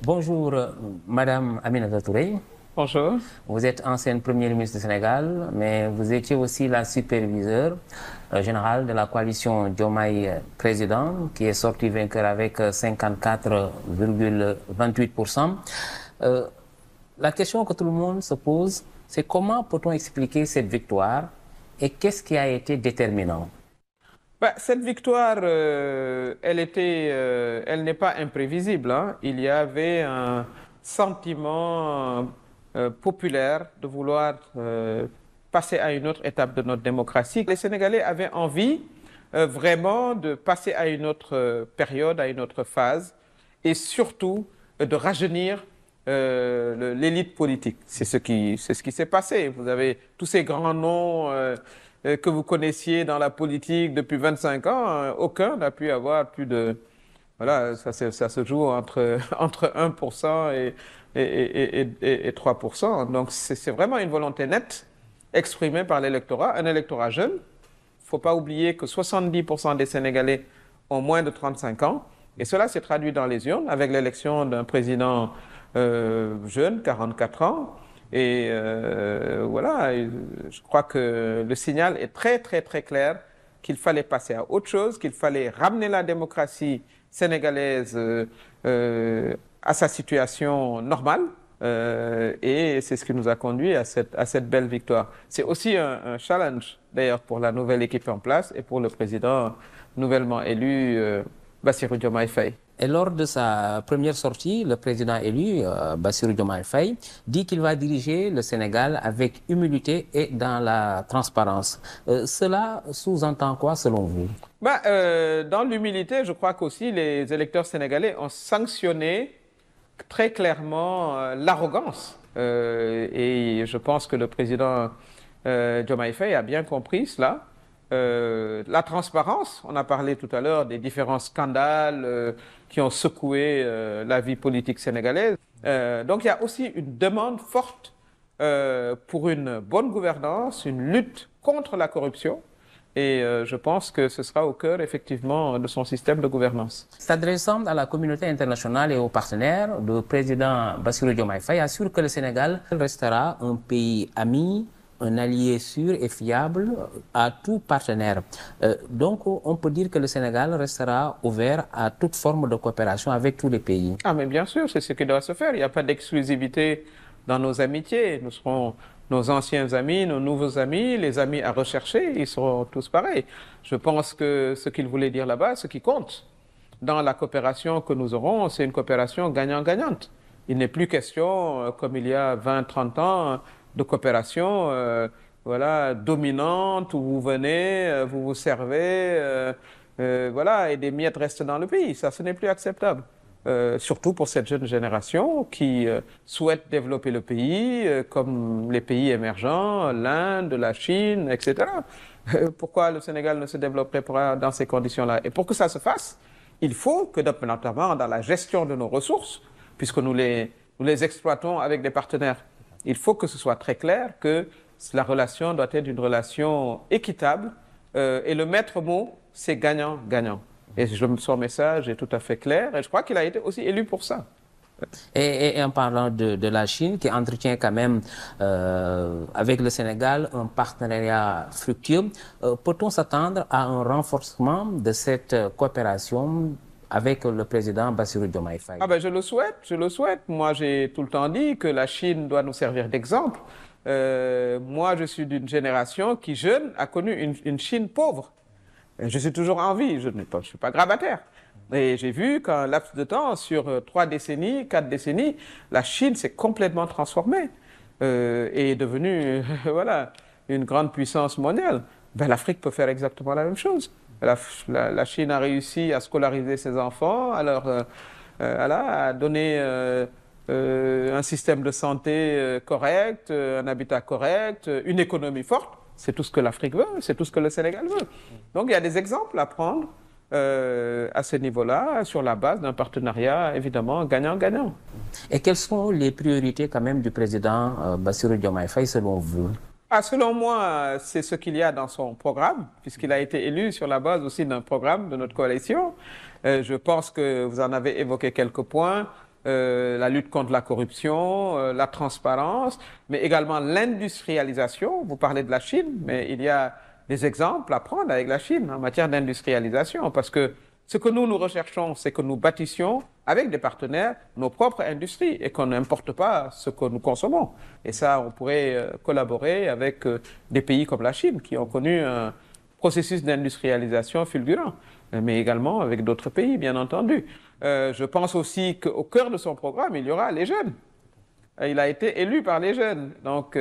Bonjour, Madame Aminata Touré. Bonjour. Vous êtes ancienne première ministre du Sénégal, mais vous étiez aussi la superviseure générale de la coalition Diomaye Président, qui est sortie vainqueur avec 54,28%. La question que tout le monde se pose, c'est comment peut-on expliquer cette victoire et qu'est-ce qui a été déterminant? Cette victoire, elle n'est pas imprévisible, hein. Il y avait un sentiment populaire de vouloir passer à une autre étape de notre démocratie. Les Sénégalais avaient envie vraiment de passer à une autre période, à une autre phase, et surtout de rajeunir l'élite politique. C'est ce qui s'est passé. Vous avez tous ces grands noms que vous connaissiez dans la politique depuis 25 ans, aucun n'a pu avoir plus de... Voilà, ça se joue entre 1% et 3%. Donc c'est vraiment une volonté nette exprimée par l'électorat, un électorat jeune. Il ne faut pas oublier que 70% des Sénégalais ont moins de 35 ans. Et cela s'est traduit dans les urnes avec l'élection d'un président jeune, 44 ans. Et voilà, je crois que le signal est très, très, très clair qu'il fallait passer à autre chose, qu'il fallait ramener la démocratie sénégalaise à sa situation normale. Et c'est ce qui nous a conduit à cette belle victoire. C'est aussi un challenge, d'ailleurs, pour la nouvelle équipe en place et pour le président nouvellement élu, Bassirou Diomaye Faye. Et lors de sa première sortie, le président élu, Bassirou Diomaye Faye, dit qu'il va diriger le Sénégal avec humilité et dans la transparence. Cela sous-entend quoi selon vous? Dans l'humilité, je crois qu'aussi les électeurs sénégalais ont sanctionné très clairement l'arrogance. Et je pense que le président Diomaye Faye a bien compris cela. La transparence, on a parlé tout à l'heure des différents scandales qui ont secoué la vie politique sénégalaise. Donc il y a aussi une demande forte pour une bonne gouvernance, une lutte contre la corruption. Et je pense que ce sera au cœur, effectivement, de son système de gouvernance. S'adressant à la communauté internationale et aux partenaires, le président Bassirou Diomaye Faye assure que le Sénégal restera un pays ami, un allié sûr et fiable à tout partenaire. Donc, on peut dire que le Sénégal restera ouvert à toute forme de coopération avec tous les pays. Ah, mais bien sûr, c'est ce qui doit se faire. Il n'y a pas d'exclusivité dans nos amitiés. Nous serons nos anciens amis, nos nouveaux amis, les amis à rechercher, ils seront tous pareils. Je pense que ce qu'il voulait dire là-bas, ce qui compte dans la coopération que nous aurons, c'est une coopération gagnant-gagnante. Il n'est plus question, comme il y a 20-30 ans, de coopération voilà, dominante où vous venez, vous vous servez, voilà, et des miettes restent dans le pays. Ça, ce n'est plus acceptable. Surtout pour cette jeune génération qui souhaite développer le pays comme les pays émergents, l'Inde, la Chine, etc. Pourquoi le Sénégal ne se développerait pas dans ces conditions-là? Et pour que ça se fasse, il faut que, notamment dans la gestion de nos ressources, puisque nous les exploitons avec des partenaires, il faut que ce soit très clair que la relation doit être une relation équitable et le maître mot, c'est gagnant-gagnant. Et son message est tout à fait clair et je crois qu'il a été aussi élu pour ça. Et en parlant de la Chine, qui entretient quand même avec le Sénégal un partenariat fructueux, peut-on s'attendre à un renforcement de cette coopération avec le président Bassirou Diomaye Faye? Je le souhaite. Moi, j'ai tout le temps dit que la Chine doit nous servir d'exemple. Moi, je suis d'une génération qui, jeune, a connu une Chine pauvre. Je suis toujours en vie, je ne suis pas grabataire. Et j'ai vu qu'en laps de temps, sur 3 décennies, 4 décennies, la Chine s'est complètement transformée et est devenue voilà, une grande puissance mondiale. L'Afrique peut faire exactement la même chose. La Chine a réussi à scolariser ses enfants, à donner un système de santé correct, un habitat correct, une économie forte. C'est tout ce que l'Afrique veut, c'est tout ce que le Sénégal veut. Donc il y a des exemples à prendre à ce niveau-là, sur la base d'un partenariat évidemment gagnant-gagnant. Et quelles sont les priorités quand même du président Bassirou Diomaye Faye selon vous? Selon moi, c'est ce qu'il y a dans son programme, puisqu'il a été élu sur la base aussi d'un programme de notre coalition. Je pense que vous en avez évoqué quelques points. la lutte contre la corruption, la transparence, mais également l'industrialisation. Vous parlez de la Chine, mais il y a des exemples à prendre avec la Chine en matière d'industrialisation, parce que ce que nous recherchons, c'est que nous bâtissions avec des partenaires nos propres industries et qu'on n'importe pas ce que nous consommons. Et ça, on pourrait collaborer avec des pays comme la Chine qui ont connu un processus d'industrialisation fulgurant, mais également avec d'autres pays, bien entendu. Je pense aussi qu'au cœur de son programme, il y aura les jeunes. Il a été élu par les jeunes. Donc,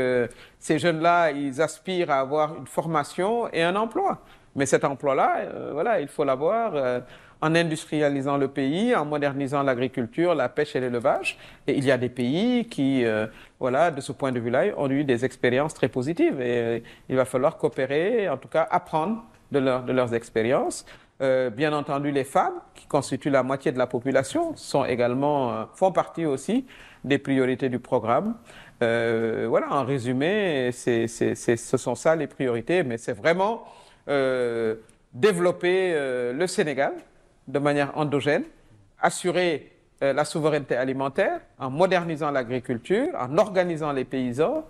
ces jeunes-là, ils aspirent à avoir une formation et un emploi. Mais cet emploi-là, voilà, il faut l'avoir en industrialisant le pays, en modernisant l'agriculture, la pêche et l'élevage. Et il y a des pays qui, voilà, de ce point de vue-là, ont eu des expériences très positives. Et il va falloir coopérer, en tout cas apprendre de leurs expériences. Bien entendu, les femmes, qui constituent la moitié de la population, sont également, font partie aussi des priorités du programme. Voilà, en résumé, ce sont ça les priorités, mais c'est vraiment développer le Sénégal de manière endogène, assurer la souveraineté alimentaire en modernisant l'agriculture, en organisant les paysans.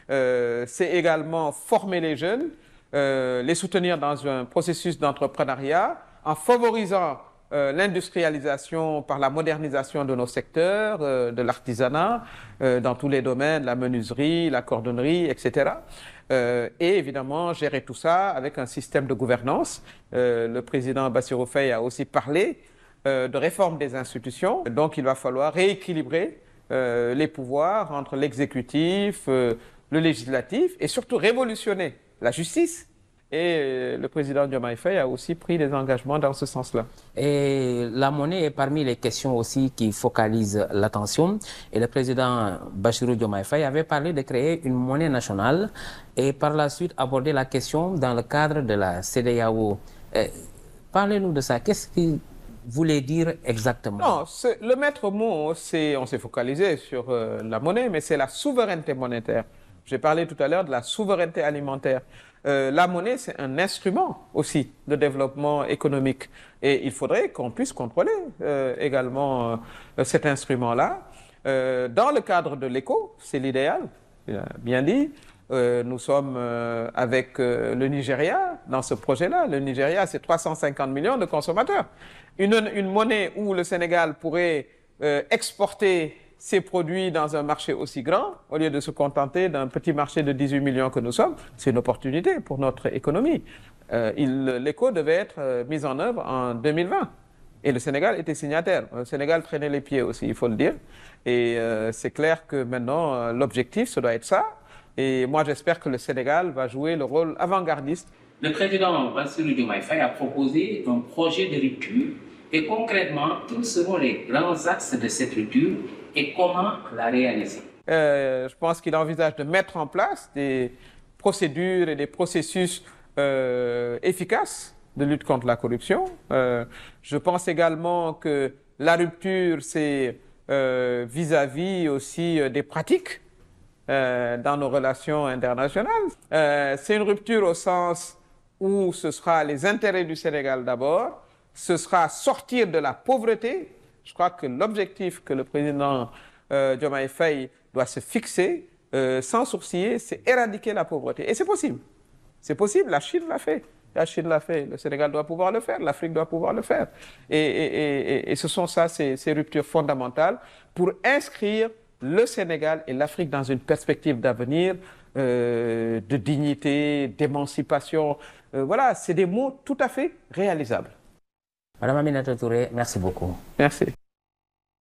C'est également former les jeunes, les soutenir dans un processus d'entrepreneuriat en favorisant l'industrialisation par la modernisation de nos secteurs, de l'artisanat, dans tous les domaines, la menuiserie, la cordonnerie, etc. Et évidemment, gérer tout ça avec un système de gouvernance. Le président Bassirou Faye a aussi parlé de réforme des institutions. Donc, il va falloir rééquilibrer les pouvoirs entre l'exécutif, le législatif et surtout révolutionner la justice. Et le président Diomaye Faye a aussi pris des engagements dans ce sens-là. Et la monnaie est parmi les questions aussi qui focalisent l'attention. Et le président Bassirou Diomaye Faye avait parlé de créer une monnaie nationale et par la suite aborder la question dans le cadre de la CEDEAO. Parlez-nous de ça. Qu'est-ce qu'il voulait dire exactement? Non, le maître mot, on s'est focalisé sur la monnaie, mais c'est la souveraineté monétaire. J'ai parlé tout à l'heure de la souveraineté alimentaire. La monnaie, c'est un instrument aussi de développement économique. Et il faudrait qu'on puisse contrôler également cet instrument-là. Dans le cadre de l'éco, c'est l'idéal, bien dit. Nous sommes avec le Nigeria dans ce projet-là. Le Nigeria, c'est 350 millions de consommateurs. Une monnaie où le Sénégal pourrait exporter ces produits dans un marché aussi grand, au lieu de se contenter d'un petit marché de 18 millions que nous sommes, c'est une opportunité pour notre économie. L'éco devait être mis en œuvre en 2020. Et le Sénégal était signataire. Le Sénégal traînait les pieds aussi, il faut le dire. Et c'est clair que maintenant, l'objectif, ça doit être ça. Et moi, j'espère que le Sénégal va jouer le rôle avant-gardiste. Le président Bassirou Diomaye Faye a proposé un projet de rupture. Et concrètement, quels seront les grands axes de cette rupture et comment la réaliser? Je pense qu'il envisage de mettre en place des procédures et des processus efficaces de lutte contre la corruption. Je pense également que la rupture, c'est vis-à-vis aussi des pratiques dans nos relations internationales. C'est une rupture au sens où ce sera les intérêts du Sénégal d'abord, ce sera sortir de la pauvreté. Je crois que l'objectif que le président Diomaye Faye doit se fixer sans sourciller, c'est éradiquer la pauvreté. Et c'est possible. C'est possible, la Chine l'a fait. La Chine l'a fait, le Sénégal doit pouvoir le faire, l'Afrique doit pouvoir le faire. Et ce sont ça, ces ruptures fondamentales pour inscrire le Sénégal et l'Afrique dans une perspective d'avenir, de dignité, d'émancipation. Voilà, c'est des mots tout à fait réalisables. Madame Aminata Touré, merci beaucoup. Merci.